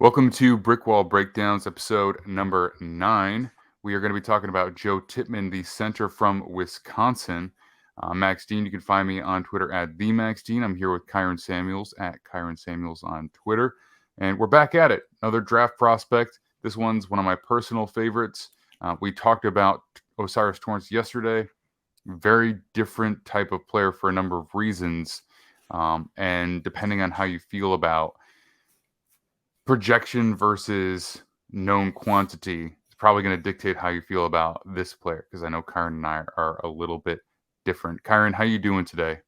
Welcome to Brickwall Breakdowns, episode number 9. We are going to be talking about Joe Tippmann, the center from Wisconsin. Max Dean, you can find me on Twitter at @TheMaxDean. I'm here with Kyron Samuels at Kyron Samuels on Twitter. And we're back at it. Another draft prospect. This one's one of my personal favorites. We talked about Osiris Torrance yesterday. Very different type of player for a number of reasons. And depending on how you feel about projection versus known quantity is probably going to dictate how you feel about this player, because I know Kyron and I are a little bit different. Kyron, how you doing today?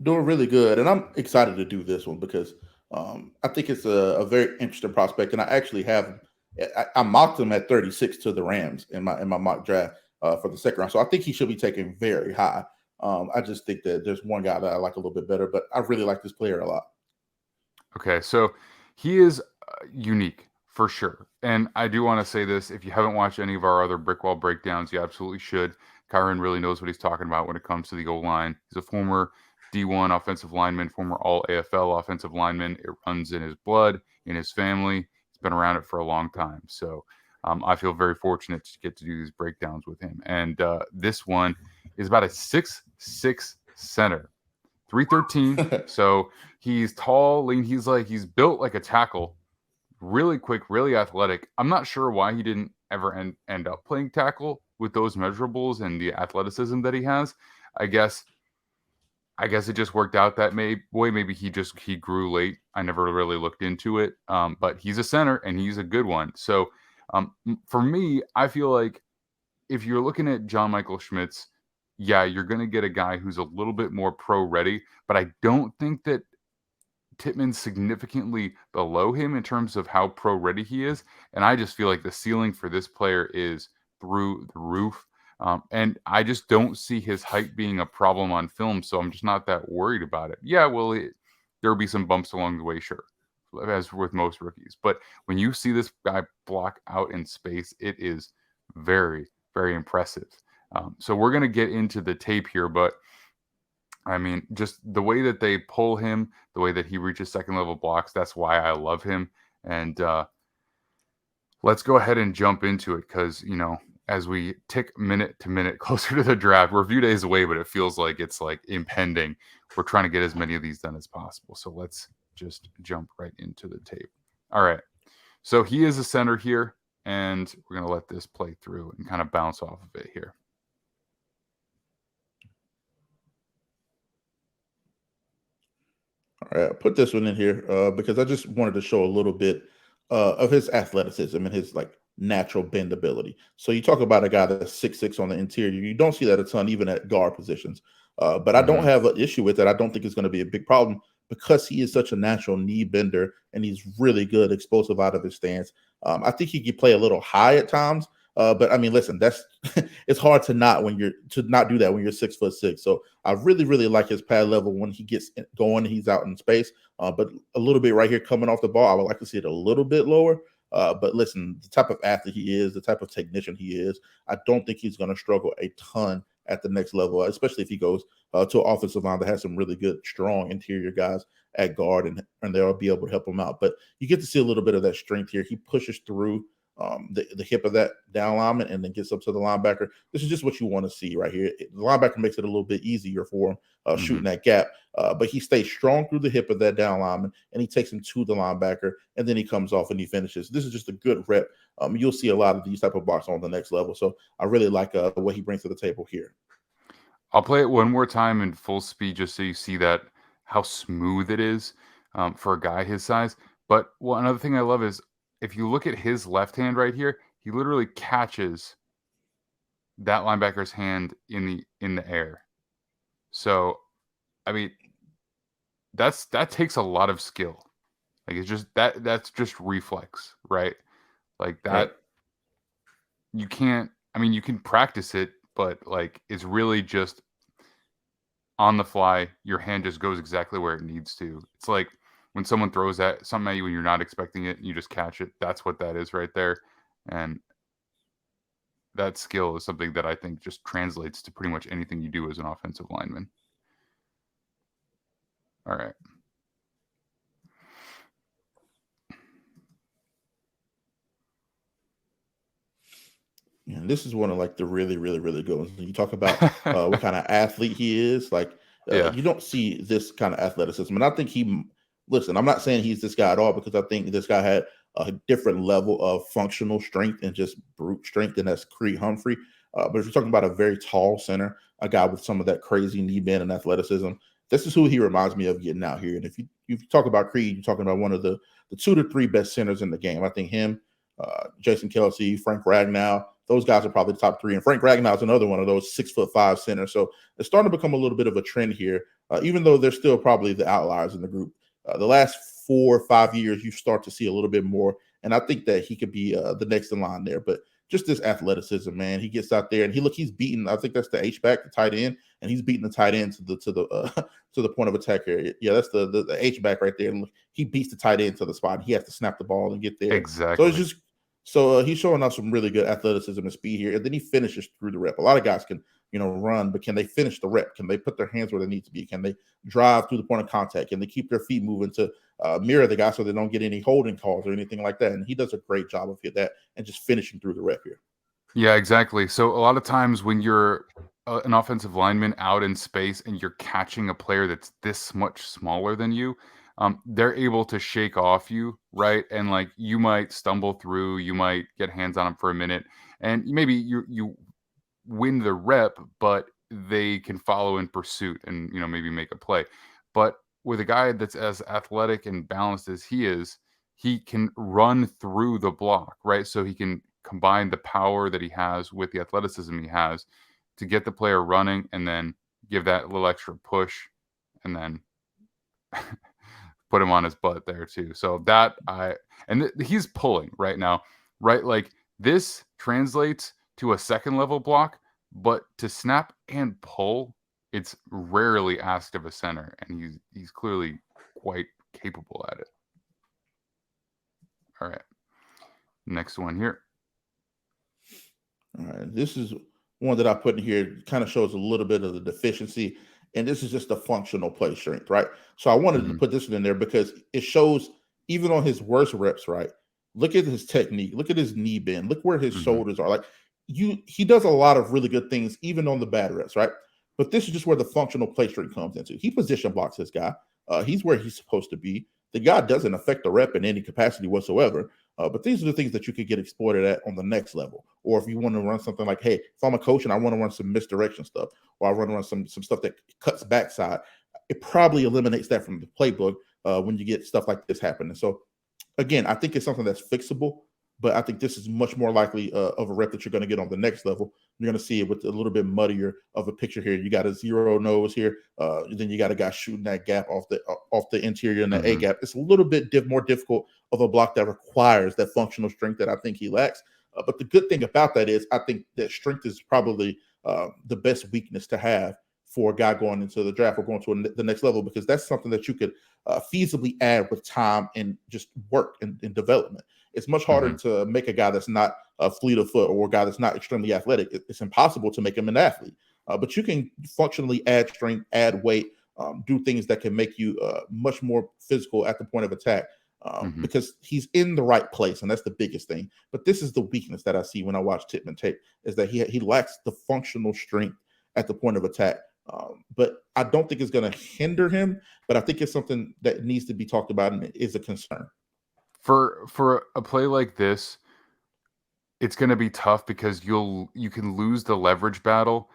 Doing really good, and I'm excited to do this one because I think it's a very interesting prospect, and I actually have I mocked him at 36 to the Rams in my mock draft for the second round, so I think he should be taken very high. I just think that there's one guy that I like a little bit better, but I really like this player a lot. Okay, so he is unique for sure. And I do want to say this, if you haven't watched any of our other Brickwall breakdowns, you absolutely should. Kyron really knows what he's talking about when it comes to the goal line. He's a former D1 offensive lineman, former all AFL offensive lineman. It runs in his blood, in his family. He's been around it for a long time. So I feel very fortunate to get to do these breakdowns with him. And this one is about a 6'6" center. 313. So he's tall, lean. He's built like a tackle, really quick, really athletic. I'm not sure why he didn't ever end up playing tackle with those measurables and the athleticism that he has. I guess it just worked out that way. Maybe he grew late. I never really looked into it. But he's a center and he's a good one. So for me, I feel like if you're looking at John Michael Schmitz, yeah, you're going to get a guy who's a little bit more pro ready, but I don't think that Tippmann's significantly below him in terms of how pro ready he is. And I just feel like the ceiling for this player is through the roof. And I just don't see his height being a problem on film. So I'm just not that worried about it. Yeah, well, there will be some bumps along the way, sure, as with most rookies. But when you see this guy block out in space, it is very, very impressive. So we're going to get into the tape here, but I mean, just the way that they pull him, the way that he reaches second level blocks, that's why I love him. And let's go ahead and jump into it because, as we tick minute to minute closer to the draft, we're a few days away, but it feels like it's like impending. We're trying to get as many of these done as possible. So let's just jump right into the tape. All right. So he is a center here, and we're going to let this play through and kind of bounce off of it here. All right, I put this one in here because I just wanted to show a little bit of his athleticism and his like natural bend ability. So you talk about a guy that's 6'6" on the interior. You don't see that a ton even at guard positions. But I don't Mm-hmm. have an issue with that. I don't think it's going to be a big problem because he is such a natural knee bender and he's really good, explosive out of his stance. I think he could play a little high at times. But I mean, listen, that's it's hard to not do that when you're 6'6". So I really, really like his pad level when he gets going. He's out in space, but a little bit right here coming off the ball. I would like to see it a little bit lower. But listen, the type of athlete he is, the type of technician he is, I don't think he's going to struggle a ton at the next level, especially if he goes to an offensive line that has some really good, strong interior guys at guard, and they'll be able to help him out. But you get to see a little bit of that strength here. He pushes through the hip of that down lineman and then gets up to the linebacker. This is just what you want to see right here. The linebacker makes it a little bit easier for him Mm-hmm. shooting that gap, but he stays strong through the hip of that down lineman and he takes him to the linebacker and then he comes off and he finishes. This is just a good rep. You'll see a lot of these type of blocks on the next level. So I really like what he brings to the table here. I'll play it one more time in full speed just so you see that how smooth it is for a guy his size. But another thing I love is if you look at his left hand right here, he literally catches that linebacker's hand in the air. So I mean that takes a lot of skill. Like it's just that's just reflex, right? Like Right. that you can't. I mean, you can practice it, but like it's really just on the fly, your hand just goes exactly where it needs to. It's like when someone throws at something at you when you're not expecting it, and you just catch it. That's what that is right there. And that skill is something that I think just translates to pretty much anything you do as an offensive lineman. All right. man, this is one of like the really, really, really good ones. When you talk about what kind of athlete he is, like Yeah, you don't see this kind of athleticism. And I think listen, I'm not saying he's this guy at all because I think this guy had a different level of functional strength and just brute strength, and that's Creed Humphrey. But if you're talking about a very tall center, a guy with some of that crazy knee bend and athleticism, this is who he reminds me of getting out here. And if you talk about Creed, you're talking about one of the 2 to 3 best centers in the game. I think him, Jason Kelsey, Frank Ragnow, those guys are probably the top 3. And Frank Ragnow is another one of those 6'5" centers. So it's starting to become a little bit of a trend here, even though they're still probably the outliers in the group. The last 4 or 5 years, you start to see a little bit more. And I think that he could be the next in line there. But just this athleticism, man. He gets out there and he's beating. I think that's the H-back, the tight end, and he's beating the tight end to the to the point of attack area. Yeah, that's the H-back right there. And he beats the tight end to the spot. He has to snap the ball and get there. So it's exactly. just he's showing us some really good athleticism and speed here, and then he finishes through the rep. A lot of guys can run, but can they finish the rep? Can they put their hands where they need to be? Can they drive through the point of contact? Can they keep their feet moving to mirror the guy so they don't get any holding calls or anything like that? And he does a great job of that and just finishing through the rep here. Yeah, exactly. So a lot of times when you're an offensive lineman out in space and you're catching a player that's this much smaller than you, they're able to shake off you, right? And like you might stumble through, you might get hands on them for a minute, and maybe you win the rep, but they can follow in pursuit and maybe make a play. But with a guy that's as athletic and balanced as he is, he can run through the block, right? So he can combine the power that he has with the athleticism he has to get the player running and then give that little extra push and then put him on his butt there too. So he's pulling right now, right? Like this translates to a second level block, but to snap and pull, it's rarely asked of a center, and he's clearly quite capable at it. All right, next one here. All right, this is one that I put in here. Kind of shows a little bit of the deficiency, and this is just the functional play strength, right? So I wanted to Mm-hmm. put this one in there because it shows even on his worst reps, right? Look at his technique. Look at his knee bend. Look where his Mm-hmm. shoulders are. Like he does a lot of really good things even on the bad reps, right? But this is just where the functional play strength comes into. He position blocks this guy. He's where he's supposed to be. The guy doesn't affect the rep in any capacity whatsoever. But these are the things that you could get exploited at on the next level. Or if you want to run something like, hey, if I'm a coach and I want to run some misdirection stuff, or I want to run some stuff that cuts backside, it probably eliminates that from the playbook when you get stuff like this happening. So again, I think it's something that's fixable, but I think this is much more likely of a rep that you're going to get on the next level. You're going to see it with a little bit muddier of a picture here. You got a zero nose here, then you got a guy shooting that gap off the interior and the A Mm-hmm. gap. It's a little bit more difficult of a block that requires that functional strength that I think he lacks. But the good thing about that is I think that strength is probably the best weakness to have for a guy going into the draft or going to the next level, because that's something that you could feasibly add with time and just work and development. It's much harder Mm-hmm. to make a guy that's not a fleet of foot or a guy that's not extremely athletic. It's impossible to make him an athlete, but you can functionally add strength, add weight, do things that can make you much more physical at the point of attack. Mm-hmm. Because he's in the right place, and that's the biggest thing. But this is the weakness that I see when I watch Tippmann tape, is that he lacks the functional strength at the point of attack. But I don't think it's going to hinder him. But I think it's something that needs to be talked about and is a concern. For a play like this, it's going to be tough because you can lose the leverage battle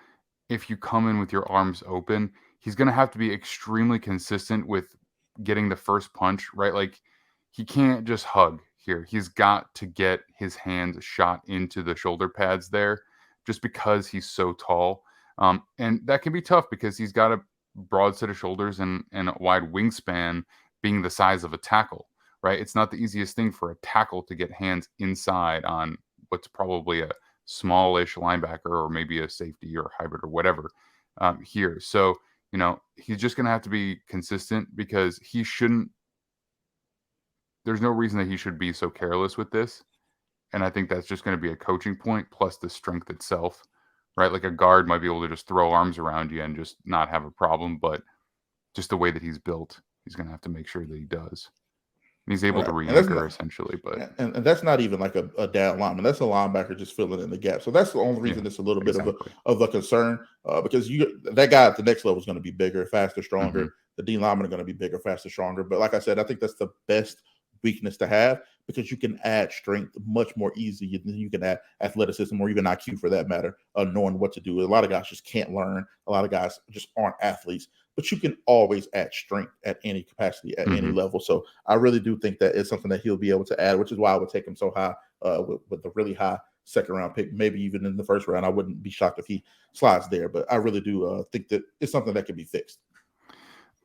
if you come in with your arms open. He's going to have to be extremely consistent with getting the first punch, right? Like he can't just hug here. He's got to get his hands shot into the shoulder pads there just because he's so tall. And that can be tough because he's got a broad set of shoulders and a wide wingspan, being the size of a tackle, right? It's not the easiest thing for a tackle to get hands inside on what's probably a smallish linebacker or maybe a safety or hybrid or whatever here. So, he's just going to have to be consistent because there's no reason that he should be so careless with this. And I think that's just going to be a coaching point plus the strength itself, right? Like a guard might be able to just throw arms around you and just not have a problem. But just the way that he's built, he's going to have to make sure that he does. He's able to Right. And that's re-anchor not essentially, but and that's not even like a down lineman. That's a linebacker just filling in the gap. So that's the only yeah, reason it's a little bit exactly. of a concern because that guy at the next level is going to be bigger, faster, Hmm. stronger. The D linemen are going to be bigger, faster, stronger. But like I said, I think that's the best weakness to have because you can add strength much more easily than you can add athleticism or even IQ for that matter, knowing what to do. A lot of guys just can't learn. A lot of guys just aren't athletes. But you can always add strength at any capacity, at any Hmm. level. So I really do think that is something that he'll be able to add, which is why I would take him so high with the really high second round pick, maybe even in the first round. I wouldn't be shocked if he slides there, but I really do think that it's something that can be fixed.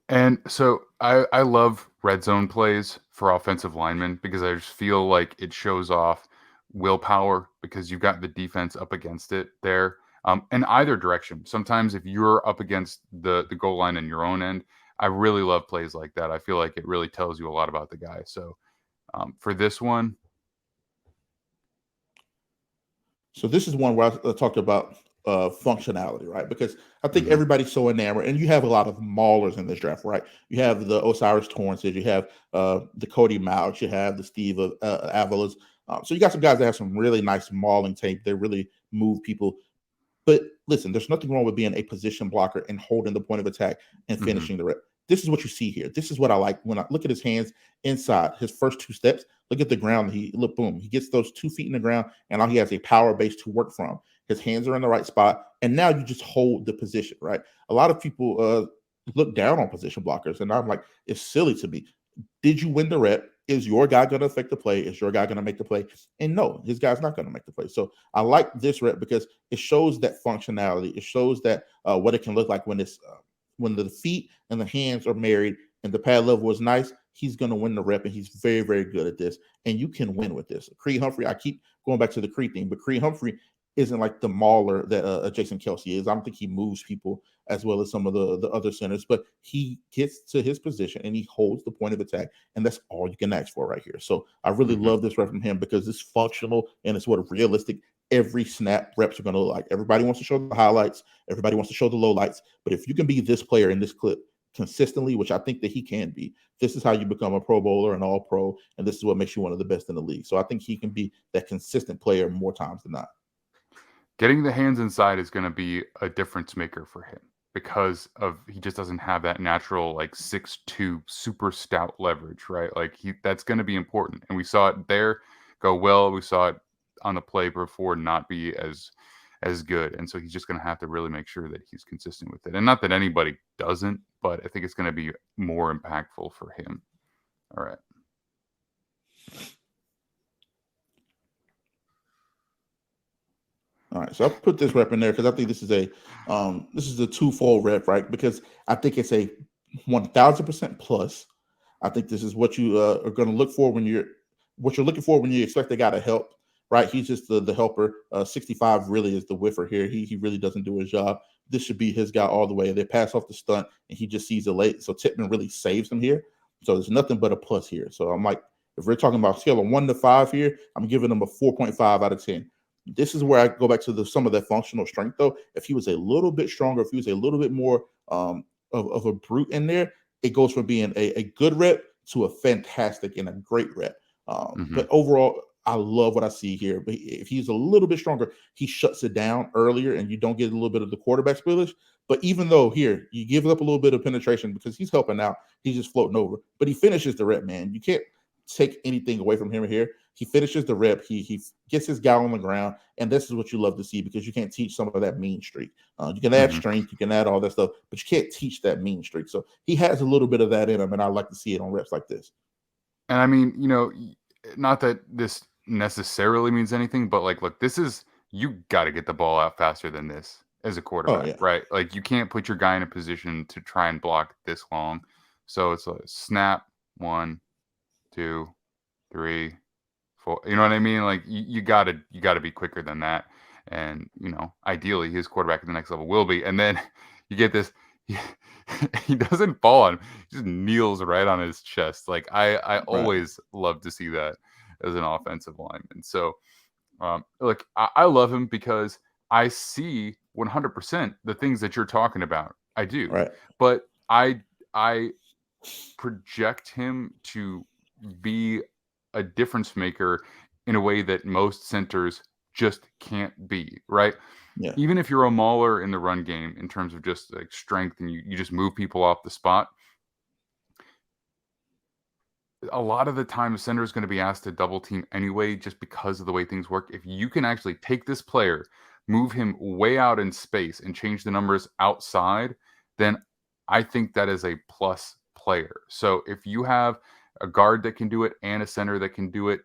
And so I love red zone plays for offensive linemen because I just feel like it shows off willpower because you've got the defense up against it there. In either direction. Sometimes if you're up against the goal line in your own end, I really love plays like that. I feel like it really tells you a lot about the guy. So for this one, So this is one where I talked about functionality, right? Because I think mhm, everybody's so enamored, and you have a lot of maulers in this draft, right? You have the Osiris Torrances, you have the Cody Mouch, you have the Steve Avalas. So you got some guys that have some really nice mauling tape. They really move people. But listen, there's nothing wrong with being a position blocker and holding the point of attack and mhm, finishing the rep. This is what you see here. This is what I like when I look at his hands inside his first two steps. Look at the ground. He look, boom. He gets those 2 feet in the ground, and now he has a power base to work from. His hands are in the right spot, and now you just hold the position, right? A lot of people look down on position blockers, and I'm like, it's silly to me. Did you win the rep? Is your guy going to affect the play? Is your guy going to make the play? And no, his guy's not going to make the play. So I like this rep because it shows that functionality. It shows that what it can look like when the feet and the hands are married and the pad level is nice. He's going to win the rep, and he's very, very good at this. And you can win with this. Creed Humphrey, I keep going back to the Creed thing, but Creed Humphrey isn't like the mauler that Jason Kelsey is. I don't think he moves people as well as some of the other centers, but he gets to his position and he holds the point of attack, and that's all you can ask for right here. So I really mhm. love this rep from him because it's functional and it's what realistic every snap reps are going to look like. Everybody wants to show the highlights, everybody wants to show the lowlights, but if you can be this player in this clip consistently, which I think that he can be, this is how you become a Pro Bowler, an All Pro, and this is what makes you one of the best in the league. So I think he can be that consistent player more times than not. Getting the hands inside is going to be a difference maker for him because of he just doesn't have that natural like 6'2" super stout leverage, right? Like that's going to be important. And we saw it there go well. We saw it on the play before not be as good. And so he's just going to have to really make sure that he's consistent with it. And not that anybody doesn't, but I think it's going to be more impactful for him. All right. All right, so I put this rep in there because I think this is a twofold rep, right? Because I think it's a 1,000% plus. I think this is what you are going to look for when you're looking for when you expect a guy to help, right? He's just the helper. 65 really is the whiffer here. He really doesn't do his job. This should be his guy all the way. They pass off the stunt and he just sees it late. So Tippmann really saves him here. So there's nothing but a plus here. So I'm like, if we're talking about scale of 1 to 5 here, I'm giving him a 4.5 out of 10. This is where I go back to some of that functional strength, though. If he was a little bit stronger, if he was a little bit more of a brute in there, it goes from being a good rep to a fantastic and a great rep. Hmm. But overall, I love what I see here. But if he's a little bit stronger, he shuts it down earlier, and you don't get a little bit of the quarterback spillage. But even though here you give up a little bit of penetration because he's helping out, he's just floating over. But he finishes the rep, man. You can't take anything away from him here. He finishes the rep. He gets his guy on the ground, and this is what you love to see because you can't teach some of that mean streak. You can add Hmm. strength, you can add all that stuff, but you can't teach that mean streak. So he has a little bit of that in him, and I like to see it on reps like this. And I mean, not that this necessarily means anything, but like, look, this is you got to get the ball out faster than this as a Oh quarterback, yeah, right? Like, you can't put your guy in a position to try and block this long. So it's a snap, 1, 2, 3, 4. You know what I mean? Like, you gotta be quicker than that. And ideally, his quarterback at the next level will be. And then you get this. He, he doesn't fall on him. He just kneels right on his chest. Like I right, always love to see that as an offensive lineman. So look, I love him because I see 100% the things that you're talking about. I do, right, but I project him to be a difference maker in a way that most centers just can't be, right? Yeah. Even if you're a mauler in the run game in terms of just like strength and you just move people off the spot, a lot of the time a center is going to be asked to double team anyway just because of the way things work. If you can actually take this player, move him way out in space and change the numbers outside, then I think that is a plus player. So if you have a guard that can do it and a center that can do it,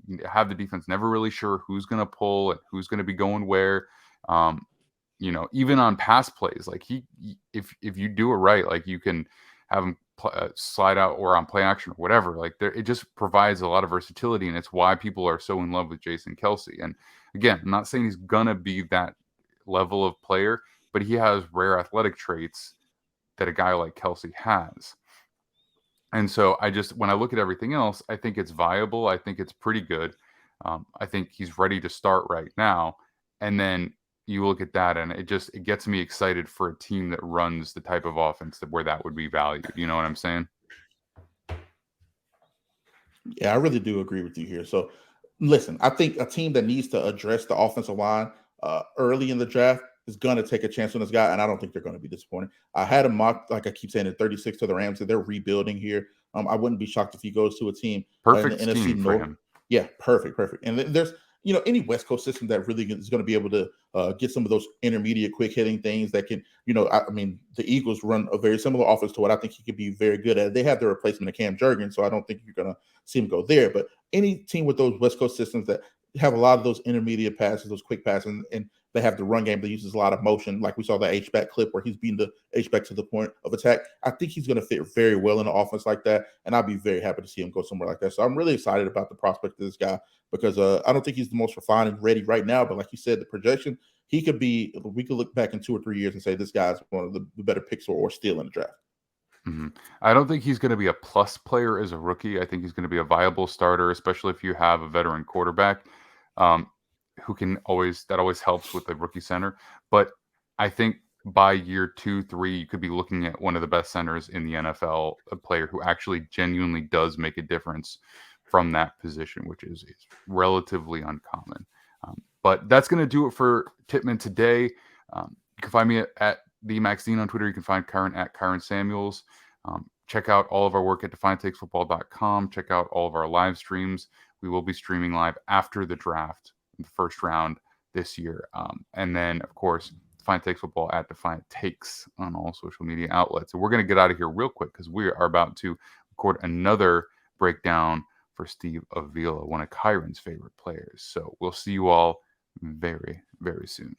you have the defense never really sure who's going to pull and who's going to be going where. Um, even on pass plays, like if you do it right, like you can have him slide out or on play action or whatever. Like it just provides a lot of versatility, and it's why people are so in love with Jason Kelsey. And again, I'm not saying he's gonna be that level of player, but he has rare athletic traits that a guy like Kelsey has. And so when I look at everything else, I think it's viable. I think it's pretty good. I think he's ready to start right now. And then you look at that and it gets me excited for a team that runs the type of offense where that would be valued. You know what I'm saying? Yeah, I really do agree with you here. So, listen, I think a team that needs to address the offensive line early in the draft is going to take a chance on this guy, and I don't think they're going to be disappointed. I had him mocked, like I keep saying, at 36 to the Rams, and they're rebuilding here. I wouldn't be shocked if he goes to a team in the Perfect NFC scheme for North. him. Yeah, perfect, perfect. And there's any West Coast system that really is going to be able to get some of those intermediate, quick hitting things that can, I mean, the Eagles run a very similar offense to what I think he could be very good at. They have the replacement of Cam Jurgens, so I don't think you're going to see him go there. But any team with those West Coast systems that have a lot of those intermediate passes, those quick passes, and they have the run game that uses a lot of motion, like we saw the H-back clip where he's beating the H-back to the point of attack. I think he's going to fit very well in an offense like that, and I'd be very happy to see him go somewhere like that. So I'm really excited about the prospect of this guy because I don't think he's the most refined and ready right now, but like you said, the projection, we could look back in 2 or 3 years and say this guy's one of the better picks or still in the draft. Mm-hmm. I don't think he's going to be a plus player as a rookie. I think he's going to be a viable starter, especially if you have a veteran quarterback um, that always helps with the rookie center. But I think by year 2, 3, you could be looking at one of the best centers in the NFL, a player who actually genuinely does make a difference from that position, which is relatively uncommon. But that's going to do it for Tippmann today. You can find me at the Max Dean on Twitter. You can find Kyron at Kyron Samuels. Check out all of our work at defianttakesfootball.com. Check out all of our live streams. We will be streaming live after the draft, the first round this year. And then, of course, Defiant Takes Football at Defiant Takes on all social media outlets. And we're going to get out of here real quick because we are about to record another breakdown for Steve Avila, one of Kyron's favorite players. So we'll see you all very, very soon.